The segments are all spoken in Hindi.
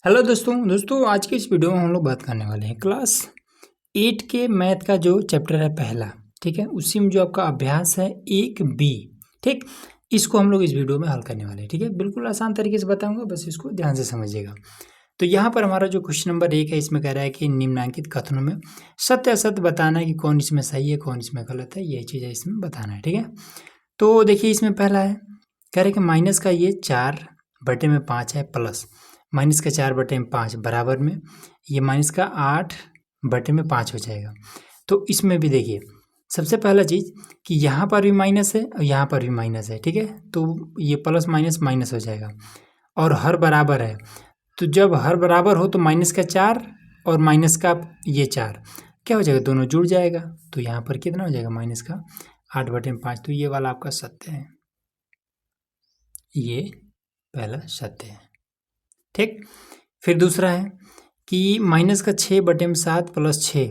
हेलो दोस्तों आज की इस वीडियो में हम लोग बात करने वाले हैं क्लास 8 के मैथ का जो चैप्टर है पहला। ठीक है, उसी में जो आपका अभ्यास है 1B। ठीक, इसको हम लोग इस वीडियो में हल करने वाले हैं। ठीक है, बिल्कुल आसान तरीके से बताऊंगा, बस इसको ध्यान से समझिएगा। तो यहाँ पर हमारा जो क्वेश्चन नंबर 1 है, इसमें कह रहा है कि निम्नलिखित कथनों में सत्य असत्य बताना है कि कौन इसमें सही है कौन इसमें गलत है, ये चीज़ है इसमें बताना है। ठीक है, तो देखिए इसमें पहला है, कह रहे कि माइनस का ये 4/5 है प्लस माइनस का 4/5 बराबर में ये माइनस का 8/5 हो जाएगा। तो इसमें भी देखिए सबसे पहला चीज़ कि यहाँ पर भी माइनस है और यहाँ पर भी माइनस है। ठीक है, तो ये प्लस माइनस माइनस हो जाएगा और हर बराबर है। तो जब हर बराबर हो तो माइनस का 4 और माइनस का ये 4 क्या हो जाएगा, दोनों जुड़ जाएगा। तो यहाँ पर कितना हो जाएगा, माइनस का 8/5। तो ये वाला आपका सत्य है, ये पहला सत्य है। ठीक, फिर दूसरा है कि माइनस का 6/7 प्लस 6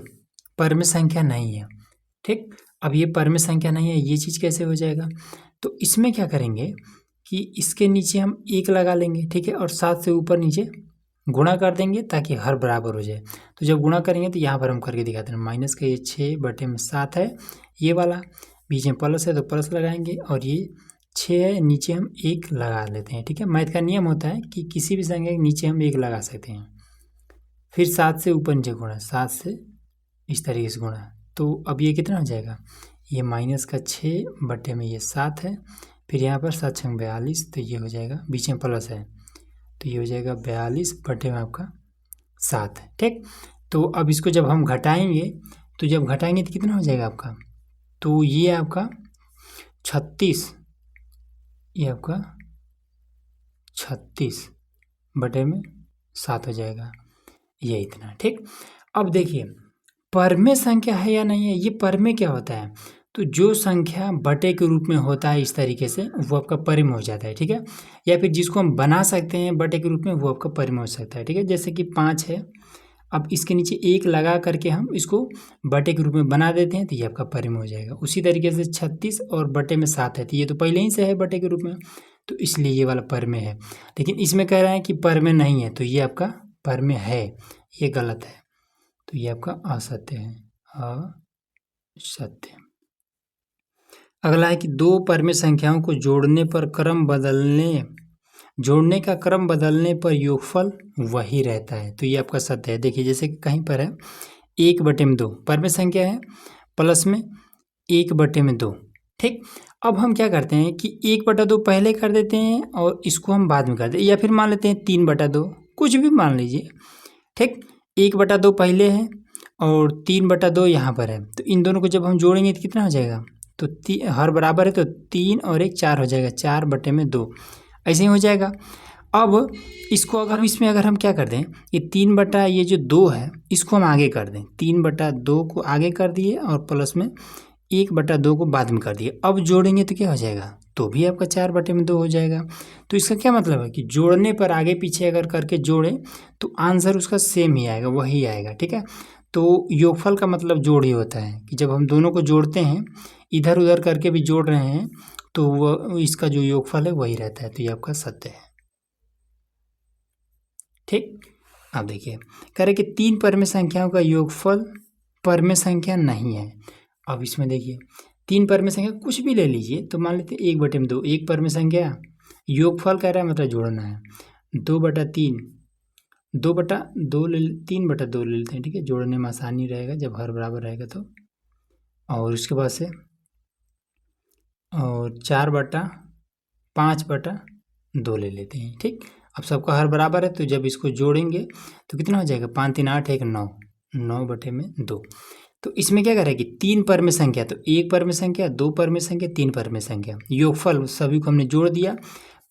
परम संख्या नहीं है। ठीक, अब ये परम संख्या नहीं है, ये चीज़ कैसे हो जाएगा, तो इसमें क्या करेंगे कि इसके नीचे हम 1 लगा लेंगे। ठीक है, और 7 से ऊपर नीचे गुणा कर देंगे ताकि हर बराबर हो जाए। तो जब गुणा करेंगे तो यहाँ पर हम करके दिखाते हैं, माइनस का ये 6/7 है, ये वाला बीच में प्लस है तो प्लस लगाएंगे और ये 6 है, नीचे हम 1 लगा लेते हैं। ठीक है, मैथ का नियम होता है कि किसी भी संख्या के नीचे हम 1 लगा सकते हैं। फिर 7 से ऊपर नीचे गुणा, 7 से इस तरीके से गुणा। तो अब ये कितना हो जाएगा, ये माइनस का 6/7 है, फिर यहाँ पर 7 छंग 42, तो ये हो जाएगा, बीच में प्लस है तो ये हो जाएगा 42 आपका 7 है। ठीक, तो अब इसको जब हम घटाएंगे तो जब घटाएंगे तो कितना हो जाएगा आपका, तो ये आपका 36, ये आपका 36/7 हो जाएगा, ये इतना। ठीक, अब देखिए परमेय संख्या है या नहीं है, ये परमेय क्या होता है, तो जो संख्या बटे के रूप में होता है इस तरीके से वो आपका परिमेय हो जाता है। ठीक है, या फिर जिसको हम बना सकते हैं बटे के रूप में वो आपका परिमेय हो सकता है। ठीक है, जैसे कि 5 है, अब इसके नीचे 1 लगा करके हम इसको बटे के रूप में बना देते हैं तो ये आपका परिमेय हो जाएगा। उसी तरीके से 36 और बटे में 7 है, तो ये तो पहले ही से है बटे के रूप में, तो इसलिए ये वाला परिमेय है। लेकिन इसमें कह रहा है कि परिमेय नहीं है, तो ये आपका परिमेय है, ये गलत है, तो ये आपका असत्य है, असत्य। अगला है कि दो परमेय संख्याओं को जोड़ने का क्रम बदलने पर योगफल वही रहता है, तो ये आपका सत्य है। देखिए जैसे कि कहीं पर है 1/2 परमेय संख्या है, प्लस में 1/2। ठीक, अब हम क्या करते हैं कि 1/2 पहले कर देते हैं और इसको हम बाद में कर देते हैं, या फिर मान लेते हैं 3/2, कुछ भी मान लीजिए। ठीक, 1/2 पहले है और 3/2 यहाँ पर है, तो इन दोनों को जब हम जोड़ेंगे तो कितना हो जाएगा, तो हर बराबर है तो 3 और 1 4 हो जाएगा, 4/2 ऐसे ही हो जाएगा। अब इसको अगर हम क्या कर दें, ये 3 ये जो 2 है इसको हम आगे कर दें, 3/2 को आगे कर दिए और प्लस में 1/2 को बाद में कर दिए। अब जोड़ेंगे तो क्या हो जाएगा, तो भी आपका 4/2 हो जाएगा। तो इसका क्या मतलब है कि जोड़ने पर आगे पीछे अगर करके जोड़ें तो आंसर उसका सेम ही आएगा, वही आएगा। ठीक है, तो योगफल का मतलब जोड़ ही होता है कि जब हम दोनों को जोड़ते हैं, इधर उधर करके भी जोड़ रहे हैं, तो वो इसका जो योगफल है वही रहता है, तो ये आपका सत्य है। ठीक, अब देखिए कह रहे कि 3 परमेय संख्याओं का योगफल परमेय संख्या नहीं है। अब इसमें देखिए 3 परमेय संख्या कुछ भी ले लीजिए, तो मान लेते हैं 1/2, एक परमेय संख्या, योगफल कह रहा है मतलब जोड़ना है, 2/3, 2/2 3/2 ले लेते हैं। ठीक है, जोड़ने में आसानी रहेगा जब हर बराबर रहेगा तो, और उसके बाद से और 4/5/2 ले लेते हैं। ठीक, अब सबका हर बराबर है तो जब इसको जोड़ेंगे तो कितना हो जाएगा, 5 3 8 1 9, 9/2। तो इसमें क्या करें कि 3 परमेय संख्या, तो 1 परमेय संख्या, 2 परमेय संख्या, 3 परमेय संख्या, योगफल सभी को हमने जोड़ दिया,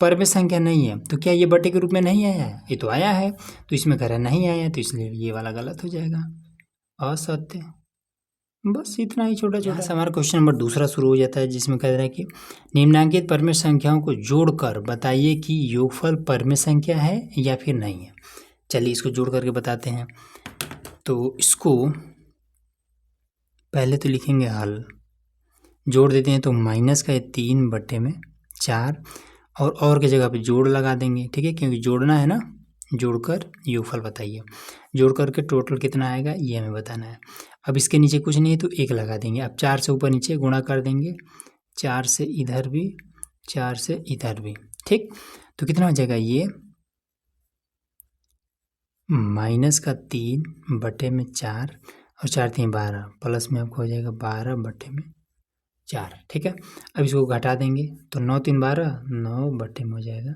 परमेय संख्या नहीं है, तो क्या ये बटे के रूप में नहीं आया है, ये तो आया है, तो इसमें कह रहा है नहीं आया, तो इसलिए ये वाला गलत हो जाएगा, असत्य। बस इतना ही छोटा छोटा से हमारा क्वेश्चन नंबर दूसरा शुरू हो जाता है, जिसमें कह रहा है कि निम्नलिखित परमेय संख्याओं को जोड़कर बताइए कि योगफल परमेय संख्या है या फिर नहीं है। चलिए इसको जोड़ करके बताते हैं। तो इसको पहले तो लिखेंगे हल, जोड़ देते हैं तो माइनस का 3/4 और की जगह पे जोड़ लगा देंगे। ठीक है, क्योंकि जोड़ना है ना, जोड़कर योगफल बताइए। जोड़ करके टोटल कितना आएगा ये हमें बताना है। अब इसके नीचे कुछ नहीं है तो 1 लगा देंगे। अब 4 से ऊपर नीचे गुणा कर देंगे, 4 से इधर भी, 4 से इधर भी, ठीक। तो कितना हो जाएगा ये -3/4 और 4 3 12 प्लस में आपको हो जाएगा 12/4, ठीक है। अब इसको घटा देंगे तो 9 3 12 9 में हो जाएगा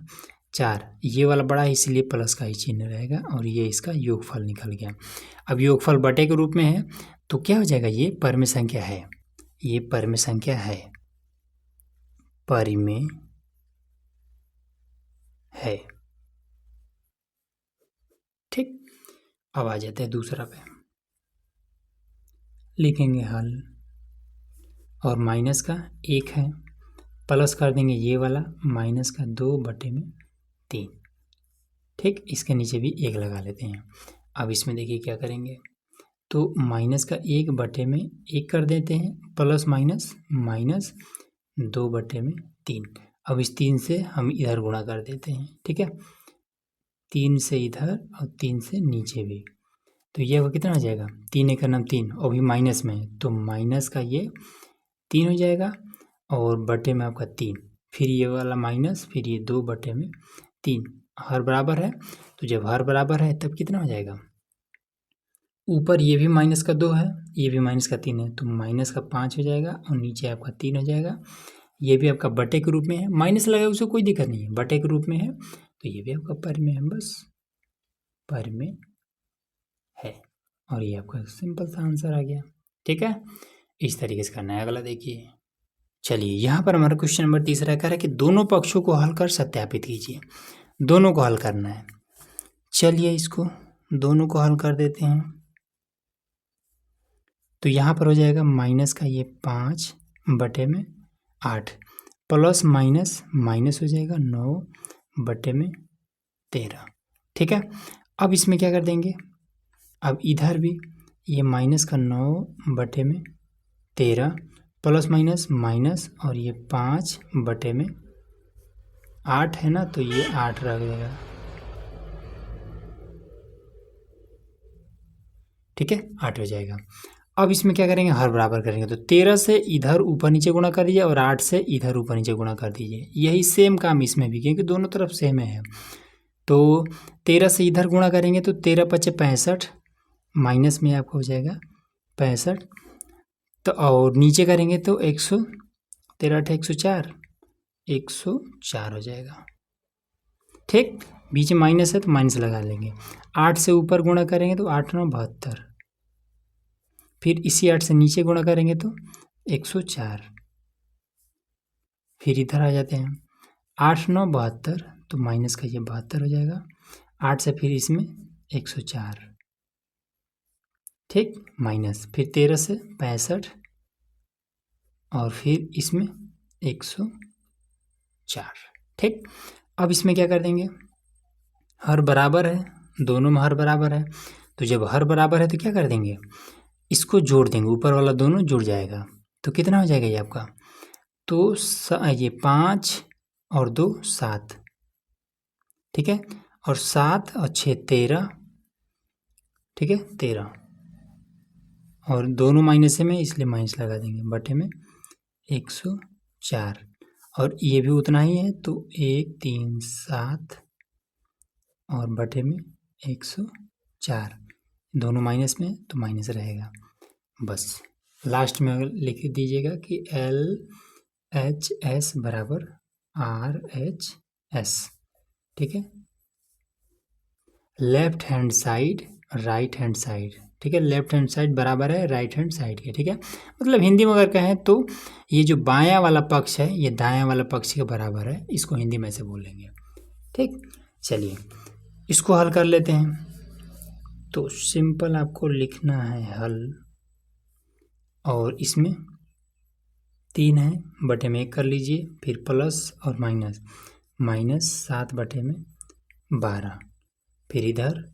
4। ये वाला बड़ा है इसलिए प्लस का ही चिन्ह रहेगा और ये इसका योगफल निकल गया। अब योगफल बटे के रूप में है तो क्या हो जाएगा, ये परिमेय संख्या है, ये परिमेय संख्या है, परिमेय है, ठीक। अब आ जाते हैं दूसरा पे, लिखेंगे हल और माइनस का 1 है, प्लस कर देंगे ये वाला माइनस का 2/3, ठीक। इसके नीचे भी 1 लगा लेते हैं। अब इसमें देखिए क्या करेंगे, तो माइनस का 1/1 कर देते हैं, प्लस माइनस माइनस 2/3। अब इस 3 से हम इधर गुणा कर देते हैं, ठीक है, 3 से इधर और 3 से नीचे भी, तो ये कितना हो जाएगा, 3 1 9 3 और भी माइनस में है तो माइनस का ये 3 हो जाएगा और बटे में आपका 3, फिर ये वाला माइनस, फिर ये 2/3। हर बराबर है तो जब हर बराबर है तब कितना हो जाएगा, ऊपर ये भी माइनस का 2 है, ये भी माइनस का 3 है तो माइनस का 5 हो जाएगा और नीचे आपका 3 हो जाएगा। ये भी आपका बटे के रूप में है, माइनस लगा उसको कोई दिक्कत नहीं है, बटे के रूप में है तो ये भी आपका परिमेय है, बस परिमेय है। और ये आपका सिंपल सा आंसर आ गया, ठीक है। इस तरीके से करना है। अगला देखिए, चलिए यहाँ पर हमारा क्वेश्चन नंबर 3 कह रहा है कि दोनों पक्षों को हल कर सत्यापित कीजिए। दोनों को हल करना है, चलिए इसको दोनों को हल कर देते हैं। तो यहाँ पर हो जाएगा माइनस का ये 5/8 प्लस माइनस माइनस हो जाएगा 9/13, ठीक है। अब इसमें क्या कर देंगे, अब इधर भी ये माइनस का 9/13 प्लस माइनस माइनस और ये 5/8 है ना, तो ये 8 रख देगा, ठीक है, 8 हो जाएगा। अब इसमें क्या करेंगे, हर बराबर करेंगे तो 13 से इधर ऊपर नीचे गुणा कर दीजिए और 8 से इधर ऊपर नीचे गुणा कर दीजिए। यही सेम काम इसमें भी, क्योंकि दोनों तरफ सेम है। तो 13 से इधर गुणा करेंगे तो 13 × 5 = 65, माइनस में आपको हो जाएगा 65, तो और नीचे करेंगे तो 13 × 8 = 104, 104 हो जाएगा, ठीक। बीच में माइनस है तो माइनस लगा लेंगे। 8 से ऊपर गुणा करेंगे तो 8 9 72, फिर इसी 8 से नीचे गुणा करेंगे तो 104, फिर इधर आ जाते हैं 8 9 72, तो माइनस का ये 72 हो जाएगा, 8 से फिर इसमें 104, ठीक, माइनस फिर 13 से 65 और फिर इसमें 104, ठीक। अब इसमें क्या कर देंगे, हर बराबर है, दोनों में हर बराबर है, तो जब हर बराबर है तो क्या कर देंगे, इसको जोड़ देंगे, ऊपर वाला दोनों जुड़ जाएगा, तो कितना हो जाएगा ये आपका, तो ये 5 और 2 7, ठीक है, और 7 और 6 13, ठीक है, 13 और दोनों माइनस में इसलिए माइनस लगा देंगे, बटे में 104 और ये भी उतना ही है तो 1 3 7 और बटे में 104, दोनों माइनस में तो माइनस रहेगा। बस लास्ट में लिख दीजिएगा कि LHS बराबर RHS, ठीक है। Left hand side right hand side, ठीक है, लेफ्ट हैंड साइड बराबर है राइट हैंड साइड के, ठीक है। मतलब हिंदी में अगर कहें तो ये जो बायां वाला पक्ष है ये दायां वाला पक्ष के बराबर है, इसको हिंदी में से बोलेंगे, ठीक। चलिए इसको हल कर लेते हैं। तो सिंपल आपको लिखना है हल, और इसमें 3 है, बटे में 1 कर लीजिए, फिर प्लस और माइनस, -7/12, फिर इधर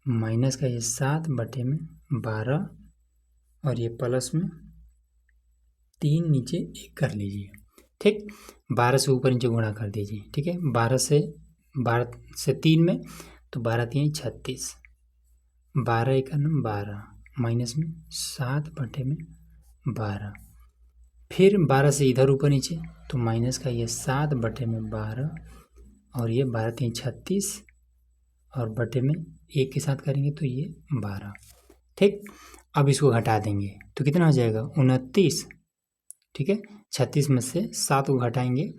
माइनस का ये 7/12 और ये प्लस में 3 नीचे 1 कर लीजिए, ठीक। 12 से ऊपर नीचे गुणा कर दीजिए, ठीक है, 12 से 3 में तो 12×3 = 36, 12 × 12 माइनस में 7/12, फिर 12 से इधर ऊपर नीचे तो माइनस का ये 7/12 और ये 12×3 = 36 और बटे में 1 के साथ करेंगे तो ये 12। ठीक, अब इसको घटा देंगे तो कितना हो जाएगा 29। ठीक है, 36 में से 7 को घटाएंगे,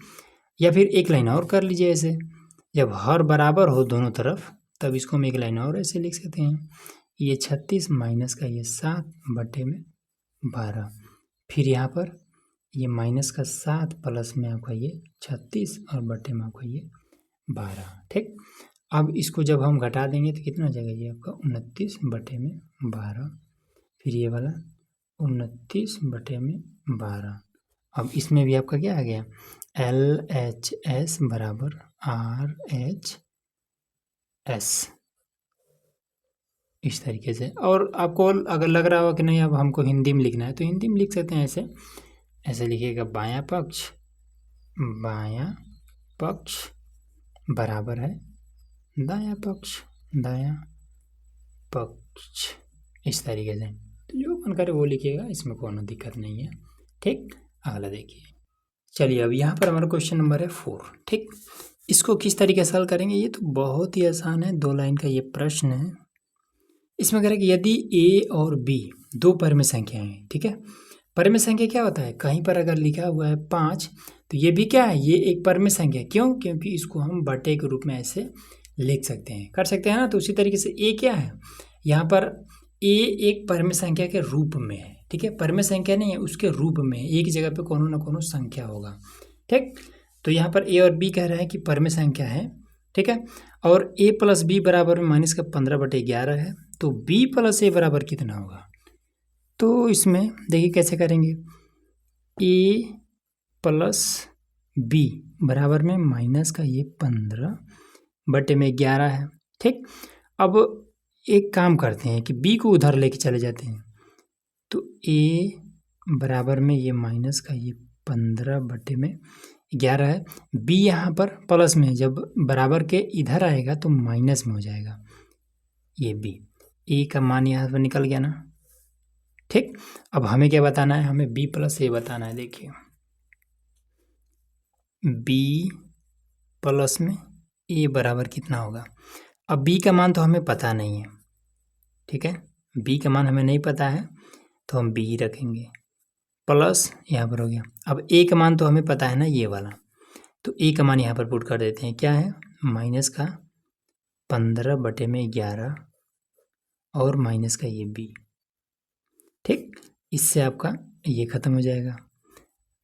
या फिर एक लाइन और कर लीजिए ऐसे, जब हर बराबर हो दोनों तरफ तब इसको हम एक लाइन और ऐसे लिख सकते हैं, ये 36 माइनस का ये 7/12, फिर यहाँ पर ये माइनस का 7 प्लस में आपका ये 36 और बटे में आपका ये 12। ठीक, अब इसको जब हम घटा देंगे तो कितना हो जाएगा ये आपका 29/12, फिर ये वाला 29/12। अब इसमें भी आपका क्या आ गया LHS बराबर RHS, इस तरीके से। और आपको अगर लग रहा हो कि नहीं अब हमको हिंदी में लिखना है तो हिंदी में लिख सकते हैं ऐसे, ऐसे लिखिएगा बायां पक्ष बराबर है दायां पक्ष, इस तरीके से। तो जो मन करे वो लिखिएगा, इसमें कोई दिक्कत नहीं है। ठीक, अगला देखिए। चलिए अब यहाँ पर हमारा क्वेश्चन नंबर है 4। ठीक, इसको किस तरीके से हल करेंगे, ये तो बहुत ही आसान है, 2 लाइन का ये प्रश्न है। इसमें कह रहा है कि यदि A और B दो परिमेय संख्याएं हैं। ठीक है, परिमेय संख्या क्या होता है, कहीं पर अगर लिखा हुआ है 5 तो ये भी क्या है, ये एक परिमेय संख्या। क्यों, क्योंकि इसको हम बटे के रूप में ऐसे लिख सकते हैं, कर सकते हैं ना। तो उसी तरीके से A क्या है, यहाँ पर A एक परिमेय संख्या के रूप में है। ठीक है, परिमेय संख्या नहीं है, उसके रूप में एक जगह पे कोनो ना कोनो संख्या होगा। ठीक, तो यहाँ पर A और B कह रहा है कि परिमेय संख्या है। ठीक है, और A + B बराबर में माइनस का 15/11 है, तो B + A बराबर कितना होगा। तो इसमें देखिए कैसे करेंगे, A + B बराबर में माइनस का ये 15/11 है। ठीक, अब एक काम करते हैं कि B को उधर लेके चले जाते हैं, तो A बराबर में ये माइनस का ये 15/11 है, B यहाँ पर प्लस में, जब बराबर के इधर आएगा तो माइनस में हो जाएगा ये B। A का मान यहाँ पर निकल गया ना। ठीक, अब हमें क्या बताना है, हमें B + A बताना है। देखिए B प्लस में A बराबर कितना होगा। अब B का मान तो हमें पता नहीं है। ठीक है, B का मान हमें नहीं पता है तो हम B ही रखेंगे, प्लस यहाँ पर हो गया। अब A का मान तो हमें पता है ना, ये वाला, तो A का मान यहाँ पर पुट कर देते हैं, क्या है माइनस का 15/11 और माइनस का ये B। ठीक, इससे आपका ये ख़त्म हो जाएगा,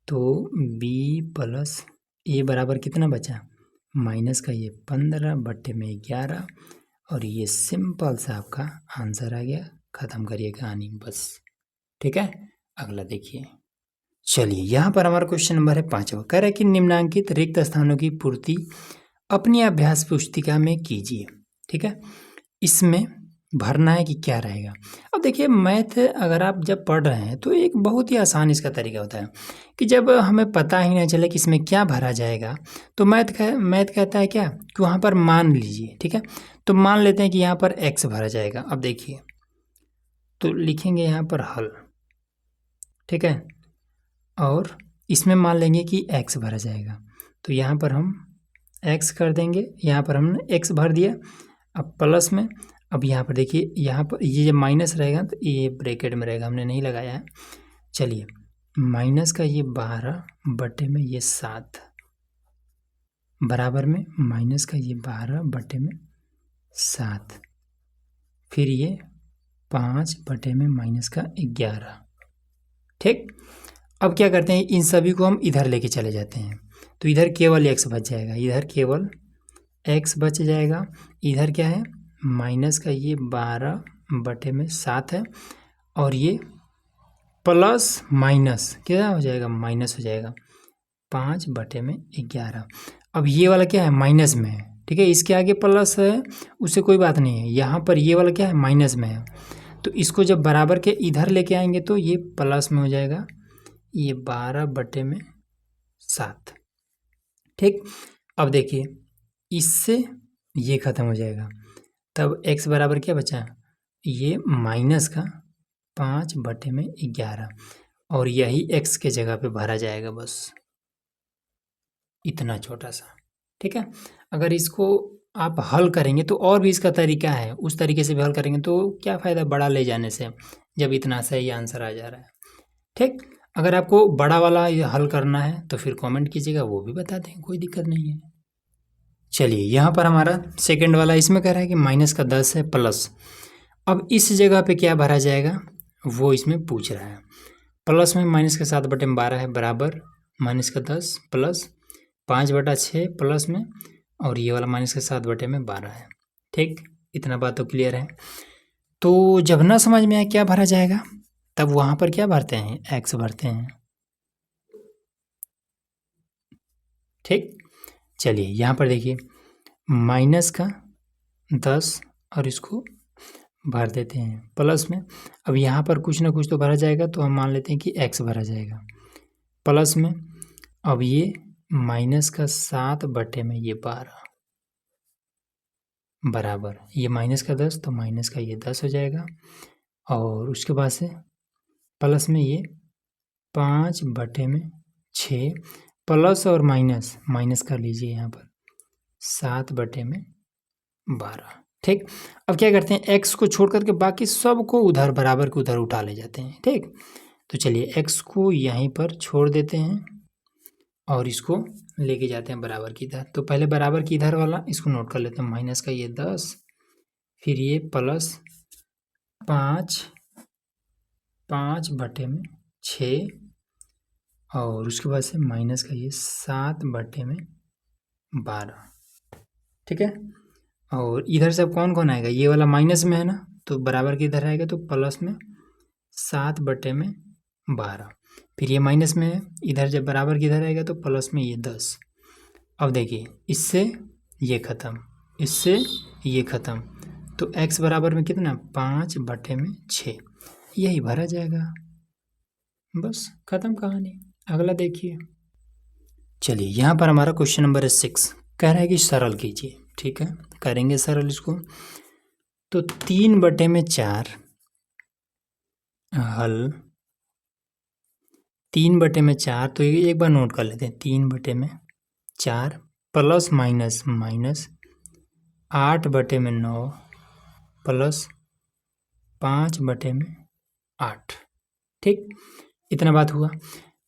तो B + A बराबर कितना बचा, माइनस का ये 15/11 और ये सिंपल सा आपका आंसर आ गया। ख़त्म करिए कहानी बस। ठीक है, अगला देखिए। चलिए यहाँ पर हमारा क्वेश्चन नंबर है 5। कह रहा है कि निम्नांकित रिक्त स्थानों की पूर्ति अपनी अभ्यास पुस्तिका में कीजिए। ठीक है, इसमें भरना है कि क्या रहेगा। अब देखिए मैथ अगर आप जब पढ़ रहे हैं तो एक बहुत ही आसान इसका तरीका होता है कि जब हमें पता ही नहीं चले कि इसमें क्या भरा जाएगा, तो मैथ कहता है क्या कि वहाँ पर मान लीजिए। ठीक है, तो मान लेते हैं कि यहाँ पर x भरा जाएगा। अब देखिए तो लिखेंगे यहाँ पर हल। ठीक है, और इसमें मान लेंगे कि x भरा जाएगा, तो यहाँ पर हम x कर देंगे, यहाँ पर हमने x भर दिया। अब प्लस में, अब यहाँ पर देखिए, यहाँ पर ये जब माइनस रहेगा तो ये ब्रैकेट में रहेगा, हमने नहीं लगाया है। चलिए माइनस का ये 12/7 बराबर में माइनस का ये 12/7, फिर ये 5/-11। ठीक, अब क्या करते हैं, इन सभी को हम इधर लेके चले जाते हैं, तो इधर केवल x बच जाएगा, इधर केवल x बच जाएगा। इधर क्या है, माइनस का ये 12/7 है, और ये प्लस माइनस क्या हो जाएगा, माइनस हो जाएगा 5/11। अब ये वाला क्या है, माइनस में है। ठीक है, इसके आगे प्लस है उससे कोई बात नहीं है, यहाँ पर ये वाला क्या है, माइनस में है, तो इसको जब बराबर के इधर लेके आएंगे तो ये प्लस में हो जाएगा, ये 12/7। ठीक, अब देखिए इससे ये ख़त्म हो जाएगा, तब x बराबर क्या बचा, ये माइनस का 5/11 और यही x के जगह पे भरा जाएगा, बस इतना छोटा सा। ठीक है, अगर इसको आप हल करेंगे तो और भी इसका तरीका है, उस तरीके से भी हल करेंगे तो क्या फ़ायदा बड़ा ले जाने से, जब इतना सही आंसर आ जा रहा है। ठीक, अगर आपको बड़ा वाला ये हल करना है तो फिर कमेंट कीजिएगा, वो भी बता दें, कोई दिक्कत नहीं है। चलिए यहाँ पर हमारा सेकंड वाला इसमें कह रहा है कि -10 है प्लस, अब इस जगह पे क्या भरा जाएगा वो इसमें पूछ रहा है। प्लस में -7/12 है बराबर -10 प्लस 5/6 प्लस में, और ये वाला -7/12 है। ठीक, इतना बात तो क्लियर है। तो जब ना समझ में आए क्या भरा जाएगा, तब वहाँ पर क्या भरते हैं, x भरते हैं। ठीक, चलिए यहाँ पर देखिए -10 और इसको भर देते हैं प्लस में। अब यहाँ पर कुछ ना कुछ तो भरा जाएगा, तो हम मान लेते हैं कि x भरा जाएगा प्लस में। अब ये -7/12 बराबर ये -10 तो -10 हो जाएगा, और उसके बाद से प्लस में ये 5/6 प्लस और माइनस कर लीजिए यहाँ पर 7/12। ठीक, अब क्या करते हैं, x को छोड़ करके बाकी सब को उधर बराबर के उधर उठा ले जाते हैं। ठीक, तो चलिए x को यहीं पर छोड़ देते हैं और इसको लेके जाते हैं बराबर की इधर। तो पहले बराबर की इधर वाला इसको नोट कर लेते हैं, माइनस का ये 10, फिर ये प्लस 5/6 और उसके बाद से माइनस का ये 7/12। ठीक है, और इधर से अब कौन कौन आएगा, ये वाला माइनस में है ना, तो बराबर के इधर आएगा तो प्लस में 7/12, फिर ये माइनस में है, इधर जब बराबर के इधर आएगा तो प्लस में ये 10। अब देखिए इससे ये ख़त्म, इससे ये ख़त्म, तो x बराबर में कितना 5/6, यही भरा जाएगा, बस ख़त्म कहानी। अगला देखिए, चलिए यहाँ पर हमारा क्वेश्चन नंबर 6 कह रहा है कि सरल कीजिए। ठीक है, करेंगे सरल इसको। तो 3/4 हल 3/4, तो ये एक बार नोट कर लेते हैं, 3/4 प्लस माइनस 8/9 प्लस 5/8। ठीक, इतना बात हुआ।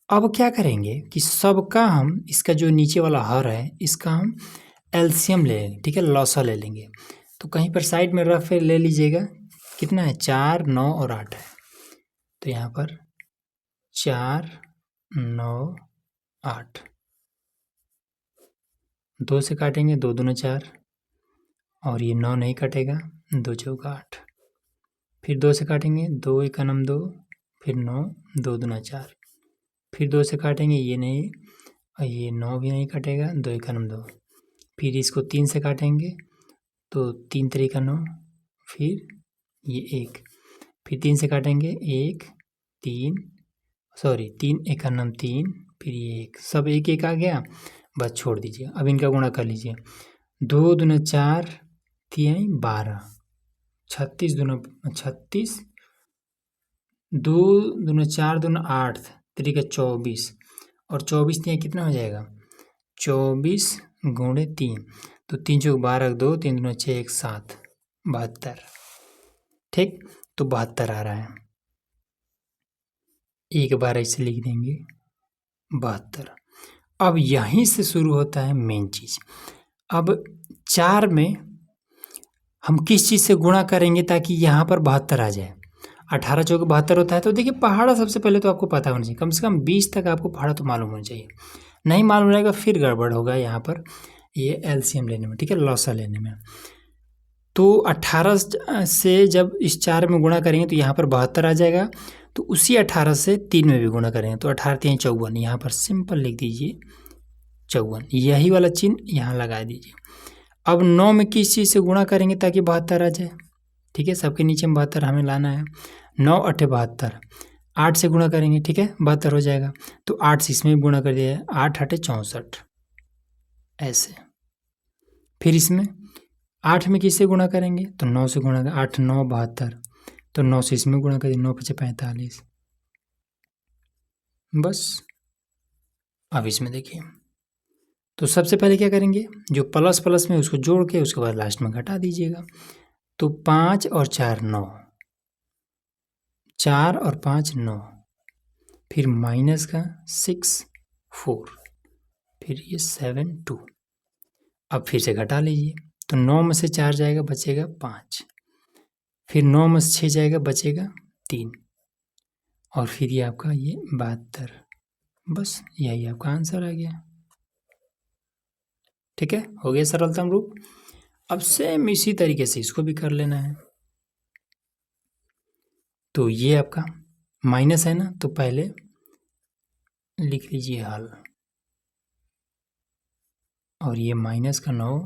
अब क्या करेंगे कि सबका हम इसका जो नीचे वाला हर है इसका हम एलसीएम ले लेंगे। ठीक है, लॉसा ले लेंगे। तो कहीं पर साइड में रफ ले लीजिएगा, कितना है 4, 9 और 8 है, तो यहाँ पर 4, 9, 8, 2 से काटेंगे, 2 दूना 4 और ये 9 नहीं कटेगा, 2 चौका 8, फिर 2 से काटेंगे, 2 1 2, फिर 9, 2 दूना 4, फिर 2 से काटेंगे, ये नहीं और ये 9 भी नहीं कटेगा, 2 1 2, फिर इसको 3 से काटेंगे तो 3 3 9, फिर ये 1, फिर 3 से काटेंगे 1 3 1 3, फिर ये 1, सब 1 1 आ गया, बस छोड़ दीजिए। अब इनका गुणा कर लीजिए, 2 दूना 4 3 12, 36 दूना 36, 2 दूना 4 दूना 8, 3 का 24 और 24 3 कितना हो जाएगा 24 गुणे 3, तो 3 चौक 12 2, 3 दूना 6 1 7, 72। ठीक, तो 72 आ रहा है, एक बार ऐसे लिख देंगे 72। अब यहीं से शुरू होता है मेन चीज़। अब 4 में हम किस चीज़ से गुणा करेंगे ताकि यहाँ पर 72 आ जाए। 18 चौक 72 होता है। तो देखिए पहाड़ा सबसे पहले तो आपको पता होना चाहिए, कम से कम 20 तक आपको पहाड़ा तो मालूम होना चाहिए। नहीं मालूम रहेगा फिर गड़बड़ होगा यहाँ पर ये एलसीएम लेने में। ठीक है, लॉसा लेने में। तो 18 से जब इस 4 में गुणा करेंगे तो यहाँ पर 72 आ जाएगा। तो उसी 18 से 3 में भी गुणा करेंगे तो 18 3 54, यहाँ पर सिंपल लिख दीजिए 54, यही वाला चिन्ह यहाँ लगा दीजिए। अब 9 में किस चीज़ से गुणा करेंगे ताकि 72 आ जाए। ठीक है, सबके नीचे में 72 हमें लाना है। 9 8 72, 8 से गुणा करेंगे, ठीक है 72 हो जाएगा। तो 8 से इसमें भी गुणा कर दिया है, 8 8 64 ऐसे। फिर इसमें 8 में किससे गुणा करेंगे तो 9 से गुणा कर, 8 9 72, तो 9 से इसमें गुणा करिए, 9 पचे 45। बस अब इसमें देखिए, तो सबसे पहले क्या करेंगे, जो प्लस प्लस में उसको जोड़ के उसके बाद लास्ट में घटा दीजिएगा। तो 5 और 4 9, 4 और 5 9, फिर माइनस का 6 4, फिर ये 7 2। अब फिर से घटा लीजिए, तो 9 में से 4 जाएगा बचेगा 5, फिर 9 में से 6 जाएगा बचेगा 3, और फिर ये आपका ये 72। बस यही आपका आंसर आ गया। ठीक है, हो गया सरलतम रूप। अब सेम इसी तरीके से इसको भी कर लेना है। तो ये आपका माइनस है ना, तो पहले लिख लीजिए हल, और ये माइनस का 9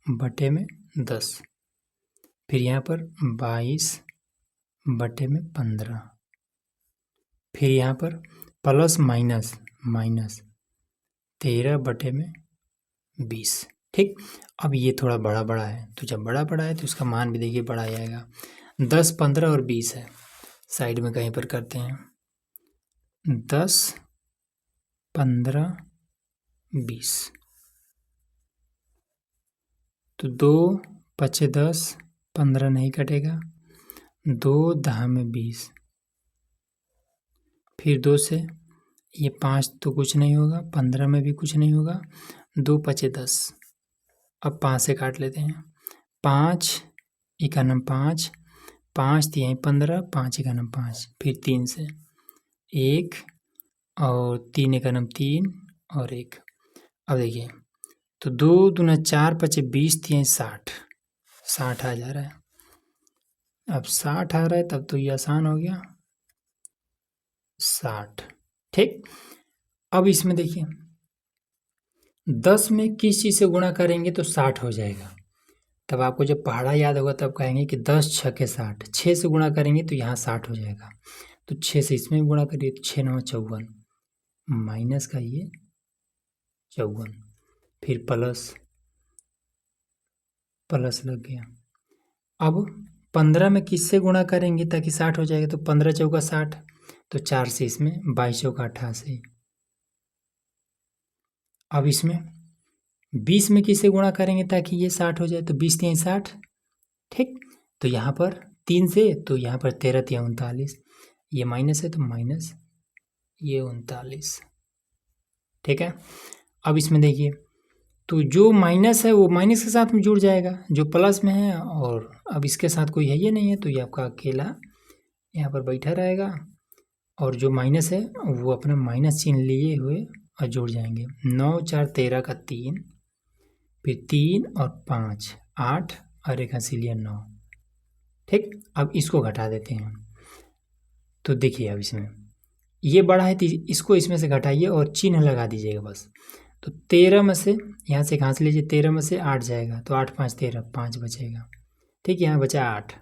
बटे में 10, फिर यहाँ पर 22 बटे में 15, फिर यहाँ पर प्लस माइनस माइनस 13 बटे में 20। ठीक, अब ये थोड़ा बड़ा बड़ा है, तो जब बड़ा बड़ा है तो इसका मान भी देखिए बड़ा ही आएगा। 10 15 और 20 है, साइड में कहीं पर करते हैं। 10 15 20, तो 2 पचे 10, 15 नहीं कटेगा, 2 10 में 20, फिर 2 से ये 5 तो कुछ नहीं होगा, 15 में भी कुछ नहीं होगा, 2 पचे 10। अब 5 से काट लेते हैं, 5 इकानम 5, 5 तिहाई 15, 5 इकानम 5, फिर 3 से 1 और 3 इकानम 3 और 1। अब देखिए, तो 2 दूना 4 पचे 20 तिहाई 60, 60 आ जा रहा है। अब 60 आ रहा है तब तो ये आसान हो गया, 60। ठीक, अब इसमें देखिए 10 में किस चीज़ से गुणा करेंगे तो 60 हो जाएगा। तब आपको जब पहाड़ा याद होगा तब कहेंगे कि 10 छके 60, 6 से गुणा करेंगे तो यहाँ 60 हो जाएगा। तो 6 से इसमें गुणा करिए तो 6 9 54, माइनस का ये 54, फिर प्लस प्लस लग गया। अब 15 में किससे गुणा करेंगे ताकि 60 हो जाएगा, तो 15 चौका 60, तो 4 से इसमें 22 चौका 88। अब इसमें 20 में किससे गुणा करेंगे ताकि ये 60 हो जाए, तो 20 तिहाई 60। ठीक, तो यहाँ पर 3 से, तो यहाँ पर 13 तिहाई 39, ये माइनस है तो माइनस ये 39। ठीक है, अब इसमें देखिए, तो जो माइनस है वो माइनस के साथ में जुड़ जाएगा, जो प्लस में है, और अब इसके साथ कोई है ये नहीं है, तो ये आपका अकेला यहाँ पर बैठा रहेगा, और जो माइनस है वो अपना माइनस चिन्ह लिए हुए और जुड़ जाएंगे। 9 4 13 का 3, फिर 3 और 5 8, और एक हसीलिया 9। ठीक, अब इसको घटा देते हैं, तो देखिए अब इसमें ये बड़ा है तो इसको इसमें से घटाइए और चिन्ह लगा दीजिएगा बस। तो 13 में से यहाँ से घास लीजिए, 13 में से 8 जाएगा, तो 8 5 13, 5 बचेगा। ठीक, यहाँ बचा 8।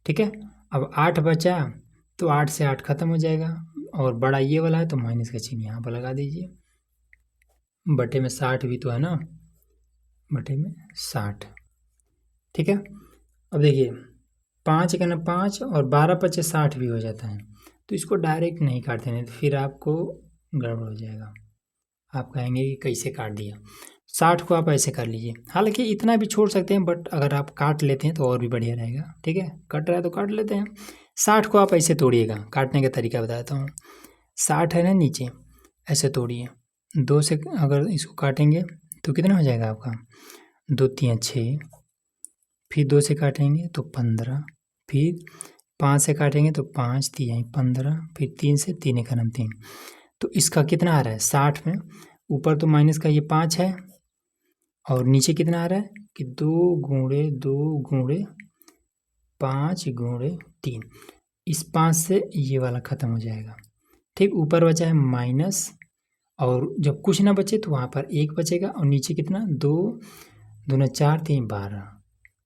ठीक है, अब 8 बचा तो 8 से 8 खत्म हो जाएगा, और बड़ा ये वाला है तो माइनस का चिन्ह यहाँ पर लगा दीजिए। बटे में 60 भी तो है ना, बटे में 60। ठीक है, अब देखिए 5 का ना 5 और 12 पचे 60 भी हो जाता है, तो इसको डायरेक्ट नहीं काटते नहीं, तो फिर आपको गड़बड़ हो जाएगा, आप कहेंगे कि कैसे काट दिया। 60 को आप ऐसे कर लीजिए, हालांकि इतना भी छोड़ सकते हैं, बट अगर आप काट लेते हैं तो और भी बढ़िया रहेगा। ठीक है, कट रहा है तो काट लेते हैं। 60 को आप ऐसे तोड़िएगा, काटने का तरीका बताता हूँ। 60 है ना नीचे, ऐसे तोड़िए, 2 से अगर इसको काटेंगे तो कितना हो जाएगा आपका, 2 3 6, फिर 2 से काटेंगे तो 15, फिर 5 से काटेंगे तो 5 3 15, फिर 3 से 3 एकम 3। तो इसका कितना आ रहा है 60 में, ऊपर तो माइनस का ये 5 है, और नीचे कितना आ रहा है कि 2 गुणे 2 गुणे 5 गुणे 3। इस 5 से ये वाला ख़त्म हो जाएगा। ठीक, ऊपर बचा है माइनस, और जब कुछ ना बचे तो वहाँ पर 1 बचेगा, और नीचे कितना 2 दूना 4 3 12,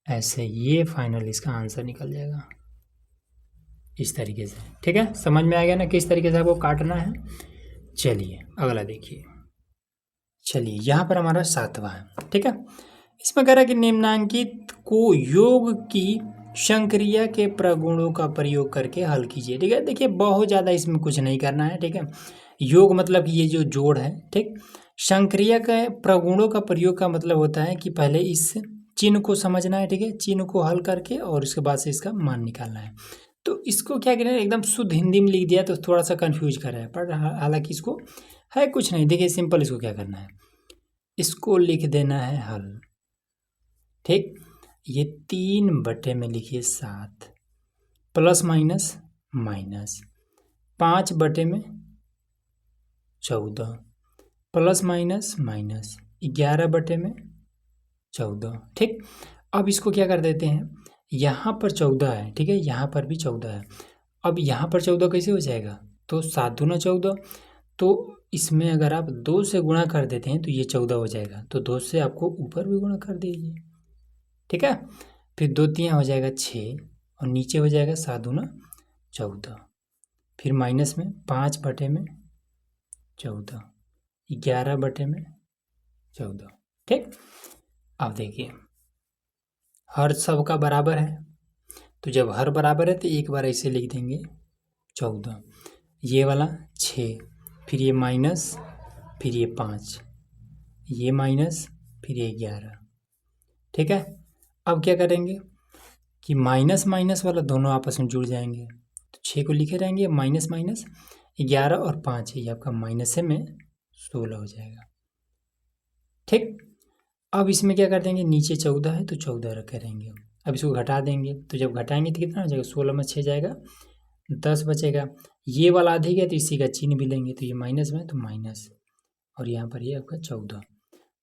ऐसे ये फाइनल इसका आंसर निकल जाएगा इस तरीके से। ठीक है, समझ में आ गया ना किस तरीके से आपको काटना है। चलिए अगला देखिए, चलिए यहाँ पर हमारा 7वां है। ठीक है, इसमें कह रहा है कि निम्नांकित को योग की संक्रिया के प्रगुणों का प्रयोग करके हल कीजिए। ठीक है, देखिए बहुत ज़्यादा इसमें कुछ नहीं करना है। ठीक है, योग मतलब कि ये जो जोड़ है। ठीक, संक्रिया के प्रगुणों का प्रयोग का मतलब होता है कि पहले इस चिन्ह को समझना है। ठीक है, चिन्ह को हल करके और उसके बाद से इसका मान निकालना है। तो इसको क्या करें, एकदम शुद्ध हिंदी में लिख दिया तो थोड़ा सा कंफ्यूज कर रहा है, पर हालांकि इसको है कुछ नहीं। देखिए सिंपल, इसको क्या करना है, इसको लिख देना है हल। ठीक, ये 3 में लिखिए 7 प्लस माइनस माइनस 5 में 14 प्लस माइनस माइनस 11 में 14। ठीक, अब इसको क्या कर देते हैं, यहाँ पर 14 है। ठीक है, यहाँ पर भी 14 है। अब यहाँ पर 14 कैसे हो जाएगा, तो 7 दूना 14। तो इसमें अगर आप 2 से गुणा कर देते हैं तो ये 14 हो जाएगा। तो 2 से आपको ऊपर भी गुणा कर दीजिए। ठीक है, फिर 2 3 हो जाएगा 6 और नीचे हो जाएगा 7 दूना 14। फिर माइनस में 5 में 14 11 में 14। ठीक, अब देखिए हर सब का बराबर है, तो जब हर बराबर है तो एक बार ऐसे लिख देंगे 14, ये वाला 6, फिर ये माइनस, फिर ये 5, ये माइनस, फिर ये 11। ठीक है, अब क्या करेंगे कि माइनस माइनस वाला दोनों आपस में जुड़ जाएंगे, तो 6 को लिखे रहेंगे, माइनस माइनस 11 और 5 ये आपका माइनस में 16 हो जाएगा। ठीक, अब इसमें क्या कर देंगे, नीचे 14 है तो 14 रखे रहेंगे। अब इसको घटा देंगे, तो जब घटाएंगे तो कितना हो जाएगा, 16 में 6 जाएगा 10 बचेगा। ये वाला अधिक है तो इसी का चिन्ह भी लेंगे, तो ये माइनस में तो माइनस, और यहाँ पर ये आपका 14,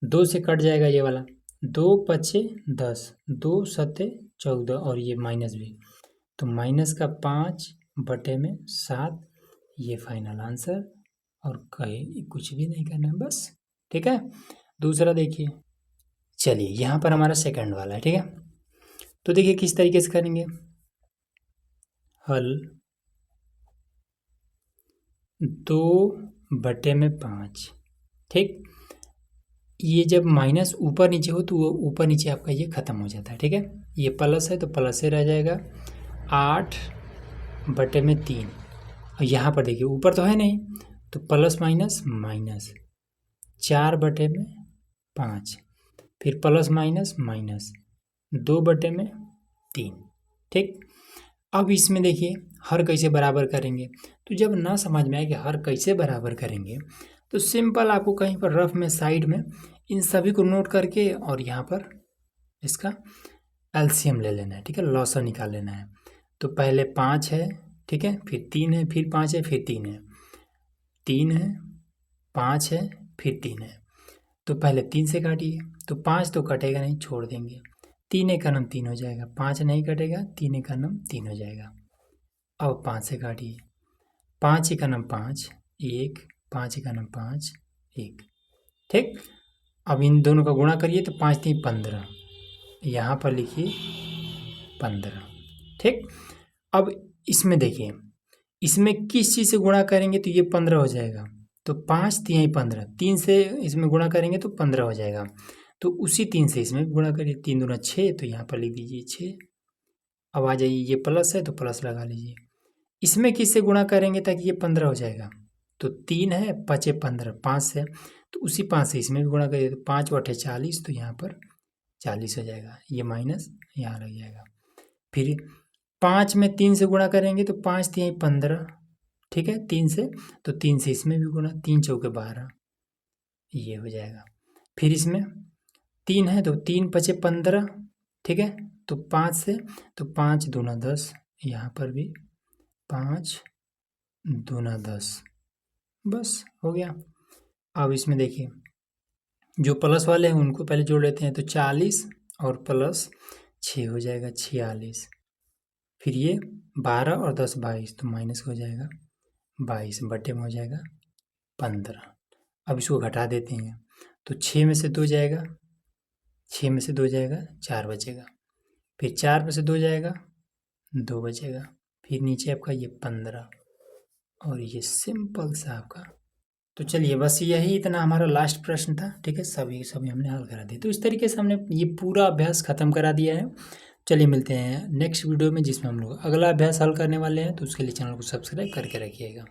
2 से कट जाएगा ये वाला, 2 पचे 10, 2 सत्ते 14 और ये माइनस भी, तो माइनस का 5/7 ये फाइनल आंसर। और कहीं कुछ भी नहीं करना है बस। ठीक है, दूसरा देखिए, चलिए यहाँ पर हमारा सेकंड वाला है। ठीक है, तो देखिए किस तरीके से करेंगे, हल 2/5। ठीक, ये जब माइनस ऊपर नीचे हो तो वो ऊपर नीचे आपका ये ख़त्म हो जाता है। ठीक है, ये प्लस है तो प्लस से रह जाएगा 8/3। और यहाँ पर देखिए ऊपर तो है नहीं, तो प्लस माइनस माइनस 4/5, फिर प्लस माइनस माइनस 2/3। ठीक, अब इसमें देखिए हर कैसे बराबर करेंगे, तो जब ना समझ में आए कि हर कैसे बराबर करेंगे तो सिंपल आपको कहीं पर रफ में साइड में इन सभी को नोट करके और यहाँ पर इसका एलसीएम ले लेना है। ठीक है, लॉसर निकाल लेना है। तो पहले 5 है, ठीक है, फिर 3 है, फिर 5 है, फिर 3 है, 3 है, 5 है, फिर 3 है। तो पहले 3 से काटिए, तो 5 तो कटेगा नहीं, छोड़ देंगे, 3 एक का नाम 3 हो जाएगा, 5 नहीं कटेगा, 3 एक का नाम 3 हो जाएगा। अब 5 से काटिए, 5 एक का नाम 5 1, 5 एक का नाम 5 1। ठीक, अब इन दोनों का गुणा करिए तो 5 3 15, यहाँ पर लिखिए 15। ठीक, अब इसमें देखिए, इसमें किस चीज़ से गुणा करेंगे तो ये 15 हो जाएगा, तो 5 3 15, 3 से इसमें गुणा करेंगे तो 15 हो जाएगा। तो उसी 3 से इसमें गुणा करिए, 3 दूना 6, तो यहाँ पर लिख दीजिए 6। अब आ जाइए, ये प्लस है तो प्लस लगा लीजिए। इसमें किससे गुणा करेंगे ताकि ये 15 हो जाएगा, तो 3 है 5 15, 5 से, तो उसी 5 से इसमें भी गुणा करिए, तो 5/40, तो यहाँ पर 40 हो जाएगा, ये माइनस यहाँ लग जाएगा। फिर 5 में 3 से गुणा करेंगे तो 5 3 15, ठीक है, 3 से, तो 3 से इसमें भी गुणा, 3 चौके 12, ये हो जाएगा। फिर इसमें 3 है तो 3 5 15, ठीक है, तो 5 से, तो 5 दूना 10, यहाँ पर भी 5 दूना 10, बस हो गया। अब इसमें देखिए जो प्लस वाले हैं उनको पहले जोड़ लेते हैं, तो 40 और प्लस 6 हो जाएगा 46, फिर ये 12 और 10 22, तो माइनस हो जाएगा 22 बटे में हो जाएगा 15। अब इसको घटा देते हैं, तो 6 में से 2 जाएगा, 6 में से 2 जाएगा 4 बचेगा, फिर 4 में से 2 जाएगा 2 बचेगा, फिर नीचे आपका ये 15, और ये सिंपल सा आपका तो चलिए बस यही इतना हमारा लास्ट प्रश्न था, ठीक है। सभी हमने हल करा दिए। तो इस तरीके से हमने ये पूरा अभ्यास ख़त्म करा दिया है। चलिए मिलते हैं नेक्स्ट वीडियो में, जिसमें हम लोग अगला अभ्यास हल करने वाले हैं। तो उसके लिए चैनल को सब्सक्राइब करके रखिएगा।